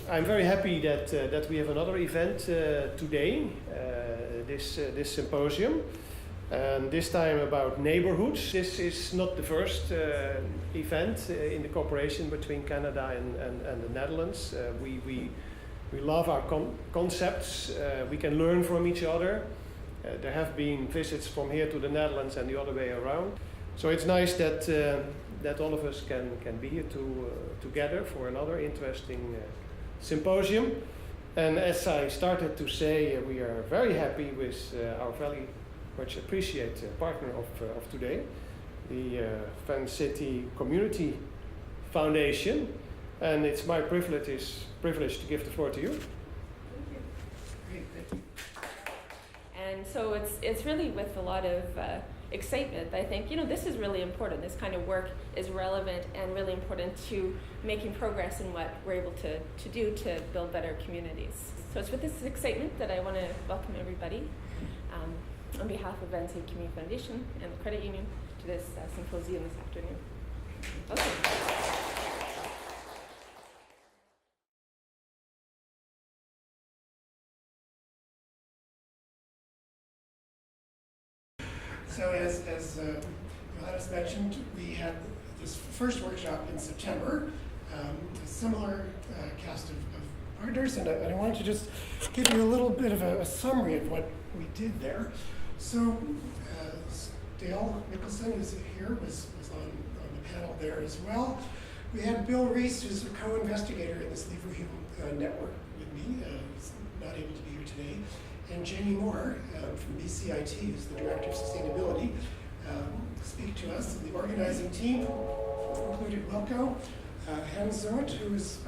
I'm very happy that we have another event today, this symposium, and this time about neighborhoods. This is not the first event in the cooperation between Canada and the Netherlands. We love our concepts. We can learn from each other. There have been visits from here to the Netherlands and the other way around. So it's nice that all of us can be here together for another interesting symposium. And as I started to say, we are very happy with our very much appreciated partner of today, the Vancity Community Foundation. And it's my privilege to give the floor to you. Thank you. Great, thank you. And so it's really with a lot of excitement. I think, this is really important. This kind of work is relevant and really important to making progress in what we're able to do to build better communities. So it's with this excitement that I want to welcome everybody on behalf of Vancity Community Foundation and the Credit Union to this symposium this afternoon. Okay. So as Johannes mentioned, we had this first workshop in September, a similar cast of partners, and I wanted to just give you a little bit of a summary of what we did there. So Dale Mikkelsen, who's here, was on the panel there as well. We had Bill Reese, who's a co-investigator in this Neighbourhood network with me, who's not able to be here today. And Jenny Moore from BCIT, who's the Director of Sustainability, speak to us. And the organizing team included Wilco, Hans Zoet, who was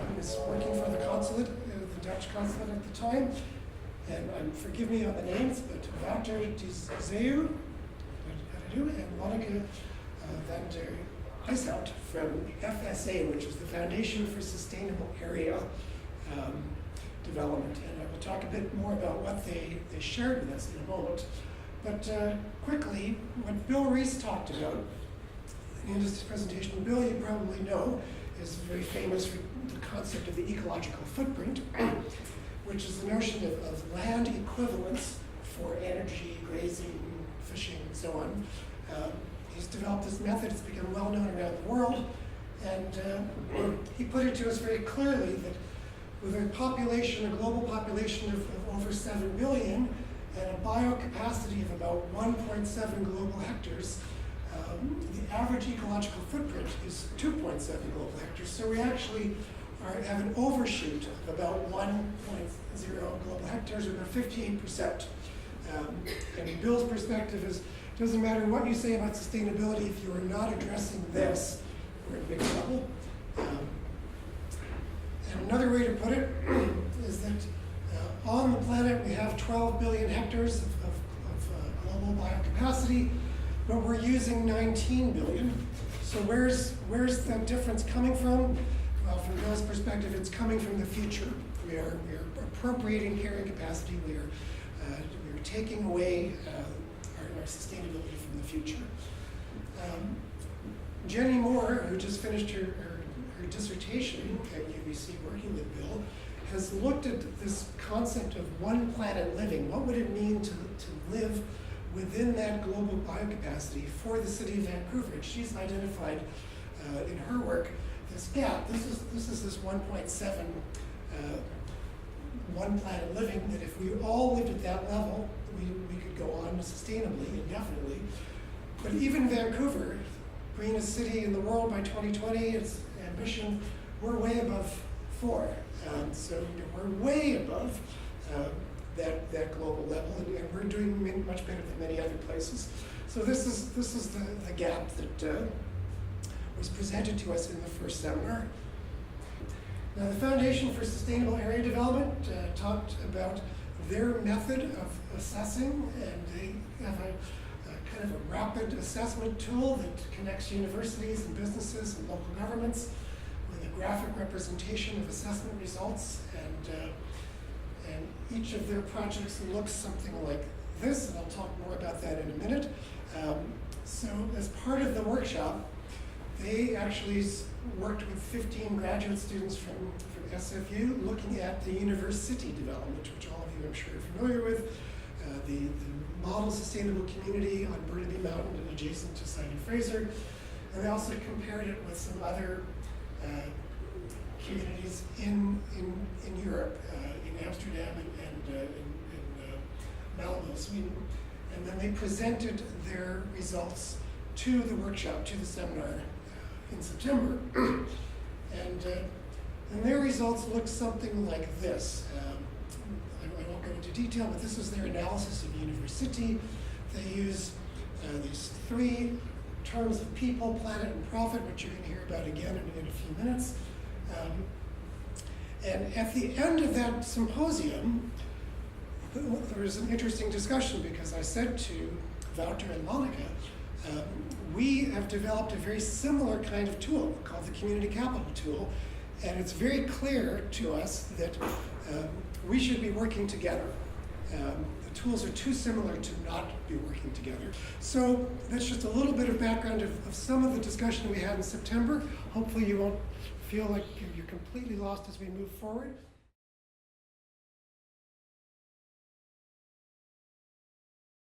working for the consulate, the Dutch consulate at the time. And forgive me on the names, but Wouter de Zeeuw, and Monica van der Huishout from FSA, which is the Foundation for Sustainable Area Development. And I will talk a bit more about what they shared with us in a moment. But quickly, what Bill Reese talked about in his presentation, Bill, you probably know, is very famous for the concept of the ecological footprint, which is the notion of land equivalence for energy, grazing, fishing, and so on. He's developed this method. It's become well known around the world. And he put it to us very clearly that with a global population of over 7 billion and a biocapacity of about 1.7 global hectares, the average ecological footprint is 2.7 global hectares. So we actually have an overshoot of about 1.0 global hectares, or about 58%. And Bill's perspective is, it doesn't matter what you say about sustainability, if you are not addressing this, we're in big trouble. And another way to put it is that on the planet we have 12 billion hectares of global biocapacity, but we're using 19 billion. So where's the difference coming from? Well, from Bill's perspective, it's coming from the future. We are appropriating carrying capacity. We are taking away our sustainability from the future. Jenny Moore, who just finished her dissertation at UBC working with Bill, has looked at this concept of one planet living. What would it mean to live within that global biocapacity for the city of Vancouver? And she's identified in her work this gap. This is this 1.7 one planet living, that if we all lived at that level, we could go on sustainably, indefinitely. But even Vancouver, greenest city in the world by 2020, its ambition, we're way above 4. So we're way above that global level, and we're doing much better than many other places. So this is the gap that was presented to us in the first seminar. Now, the Foundation for Sustainable Area Development talked about their method of assessing, and they have a kind of a rapid assessment tool that connects universities and businesses and local governments with a graphic representation of assessment results, and each of their projects looks something like this, and I'll talk more about that in a minute. So as part of the workshop, They actually worked with 15 graduate students from SFU looking at the UniverCity development, which all of you I'm sure are familiar with, the model sustainable community on Burnaby Mountain and adjacent to site of Fraser. And they also compared it with some other communities in Europe, in Amsterdam and in Malmö, Sweden. And then they presented their results to the workshop, to the seminar in September. And their results look something like this. I won't go into detail, but this is their analysis of UniverCity. They use these three terms of people, planet, and profit, which you're going to hear about again in a few minutes. And at the end of that symposium, there was an interesting discussion because I said to Wouter and Monica, we have developed a very similar kind of tool called the Community Capital Tool, and it's very clear to us that we should be working together. The tools are too similar to not be working together. So that's just a little bit of background of some of the discussion we had in September. Hopefully you won't feel like you're completely lost as we move forward.